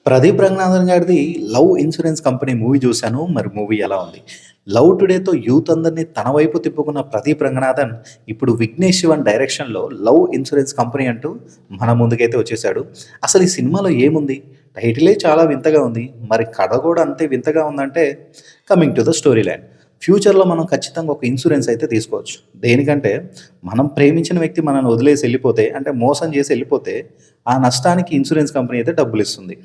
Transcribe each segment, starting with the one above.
ప్రదీప్ రంగనాథన్ గారిది 'love insurance company' movie చూసాను. మరి మూవీ ఎలా ఉంది? 'లవ్ టుడే'తో యూత్ అందరిని తన వైపు తిప్పుకున్న ప్రదీప్ రంగనాథన్ ఇప్పుడు 'విఘ్నేష్ శివన్' డైరెక్షన్‌లో 'లవ్ ఇన్సూరెన్స్ కంపెనీ' అంటూ మన ముందుకైతే వచ్చేసాడు. అసలు ఈ సినిమాలో ఏముంది? టైటిలే చాలా వింతగా ఉంది. మరి కథ కూడా అంతే వింతగా ఉందంటే coming to the story line. ఫ్యూచర్‌లో మనం ఖచ్చితంగా ఒక ఇన్సూరెన్స్ అయితే తీసుకోవచ్చు. దేనికంటే మనం ప్రేమించిన వ్యక్తి మనల్ని వదిలేసి ఎళ్ళిపోతే అంటే మోసం చేసి ఎళ్ళిపోతే ఆ నష్టానికి ఇన్సూరెన్స్ కంపెనీ అయితే డబ్బులిస్తుంది.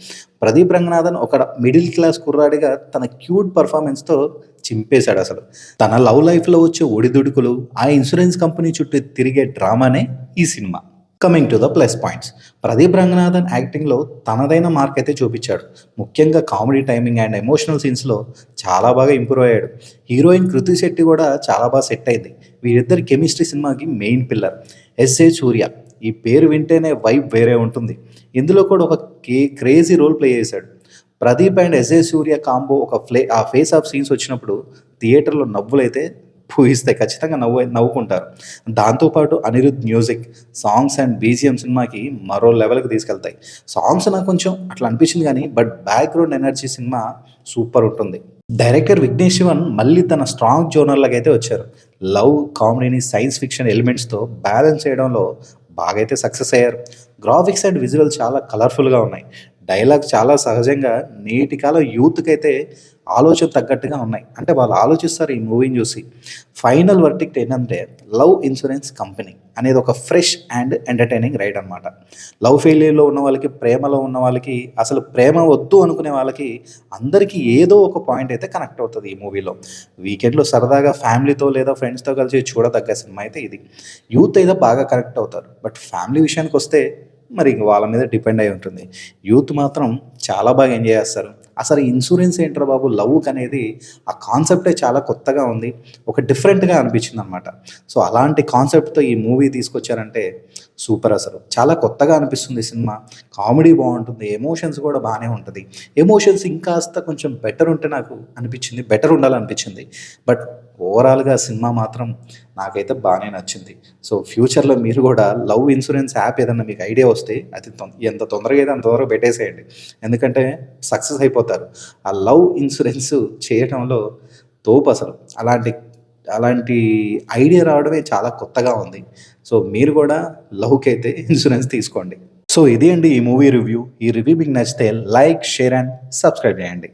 ప్రదీప్ రంగనాథన్ ఒక మిడిల్ క్లాస్ కుర్రాడిగా తన క్యూట్ పెర్ఫార్మన్స్‌తో చింపేశాడసలు. తన లవ్ లైఫ్‌లో వచ్చే ఒడిదుడుకులు, ఆ ఇన్సూరెన్స్ కంపెనీ చుట్టూ తిరిగే డ్రామానే ఈ cinema. Coming to the plus points. Pradeep Ranganathan యాక్టింగ్‌లో తనదైన మార్క్ అయితే చూపిచ్చాడు. ముఖ్యంగా కామెడీ టైమింగ్ అండ్ ఎమోషనల్ సీన్స్‌లో చాలా బాగా ఇంప్రూవ్ అయ్యాడు. హీరోయిన్ కృతి శెట్టి కూడా చాలా బాగా సెట్ అయింది. వీరిద్దరి కెమిస్ట్రీ సినిమాకి మెయిన్ పిల్లర్. ఎస్.జె. సూర్య ఈ పేరు వింటేనే వైబ్ వేరే ఉంటుంది. ఇందులో కూడా ఒక క్రేజీ రోల్ ప్లే చేశాడు. Pradeep and SJ. Surya combo ఒక ఆ ఫేస్ ఆఫ్ సీన్స్ వచ్చినప్పుడు థియేటర్‌లో నవ్వులైతే పూయిస్తాయి. ఖచ్చితంగా నవ్వుకుంటారు. దాంతో పాటు Anirudh music, songs and BGM సినిమాకి మరో లెవెల్‌కి తీసుకెళ్తాయి. సాంగ్స్ నాకు కొంచెం అట్లా అనిపించింది గానీ, but background energy cinema super ఉంటుంది. డైరెక్టర్ 'విఘ్నేష్ శివన్' మళ్ళీ తన స్ట్రాంగ్ జోనర్‌లాగైతే వచ్చారు. లవ్, కామెడీని సైన్స్ ఫిక్షన్ ఎలిమెంట్స్‌తో బ్యాలెన్స్ చేయడంలో బాగైతే సక్సెస్ అయ్యారు. గ్రాఫిక్స్ అండ్ విజువల్స్ చాలా కలర్‌ఫుల్‌గా ఉన్నాయి. డైలాగ్ చాలా సహజంగా నేటి కాలం యూత్‌కైతే ఆలోచన తగ్గట్టుగా ఉన్నాయి. అంటే వాళ్ళు ఆలోచిస్తారు ఈ మూవీని చూసి. ఫైనల్ వర్డిక్ట్ ఏంటంటే 'లవ్ ఇన్సూరెన్స్ కంపెనీ' అనేది ఒక ఫ్రెష్ అండ్ ఎంటర్‌టైనింగ్ రైడ్ అనమాట. లవ్ ఫెయిల్యూర్‌లో ఉన్న వాళ్ళకి, ప్రేమలో ఉన్న వాళ్ళకి, అసలు ప్రేమ వద్దు అనుకునే వాళ్ళకి అందరికీ ఏదో ఒక పాయింట్ అయితే కనెక్ట్ అవుతది ఈ మూవీలో. వీకెండ్‌లో సరదాగా ఫ్యామిలీతో లేదా ఫ్రెండ్స్‌తో కలిసి చూడదగ్గ సినిమా అయితే ఇది. యూత్ అయితే బాగా కనెక్ట్ అవుతారు. బట్ ఫ్యామిలీ విషయానికొస్తే మరి ఇంక వాళ్ళ మీద డిపెండ్ అయి ఉంటుంది. యూత్ మాత్రం చాలా బాగా ఎంజాయ్ చేస్తారు. అసలు ఇన్సూరెన్స్ ఏంట్రా బాబు లవ్‌కనేది ఆ కాన్సెప్టే చాలా కొత్తగా ఉంది. ఒక డిఫరెంట్‌గా అనిపించిందనమాట. సో, అలాంటి కాన్సెప్ట్‌తో ఈ మూవీ తీసుకొచ్చారంటే సూపర్ అసలు. చాలా కొత్తగా అనిపిస్తుంది సినిమా. కామెడీ బావుంటుంది. ఎమోషన్స్ కూడా బానే ఉంటది. ఎమోషన్స్ ఇంకాస్త కొంచెం బెటర్ ఉంటే నాకు అనిపించింది. బెటర్ ఉండాలనిపించింది. బట్ ఓవరాల్‌గా సినిమా మాత్రం నాకైతే బానే నచ్చింది. సో, ఫ్యూచర్‌లో మీరు గూడా లవ్ ఇన్సూరెన్స్ యాప్ ఏదన్నా మీకు ఐడియా వస్తే అది ఎంత తొందరగా అయితే అంత తొందరగా పెట్టేసేయండి. ఎందుకంటే సక్సెస్ అయిపోతారు. ఆ లవ్ ఇన్సూరెన్స్ చేయటంలో తోపసలు. అలాంటి అలాంటి ఐడియా రావడమే చాలా కొత్తగా ఉంది. సో, మీరు గూడా లవ్‌కైతే ఇన్సూరెన్స్ తీసుకోండి. సో, ఇది అండి ఈ మూవీ రివ్యూ. ఈ రివ్యూ మీకు నచ్చితే లైక్, షేర్ అండ్ సబ్స్క్రైబ్ చేయండి.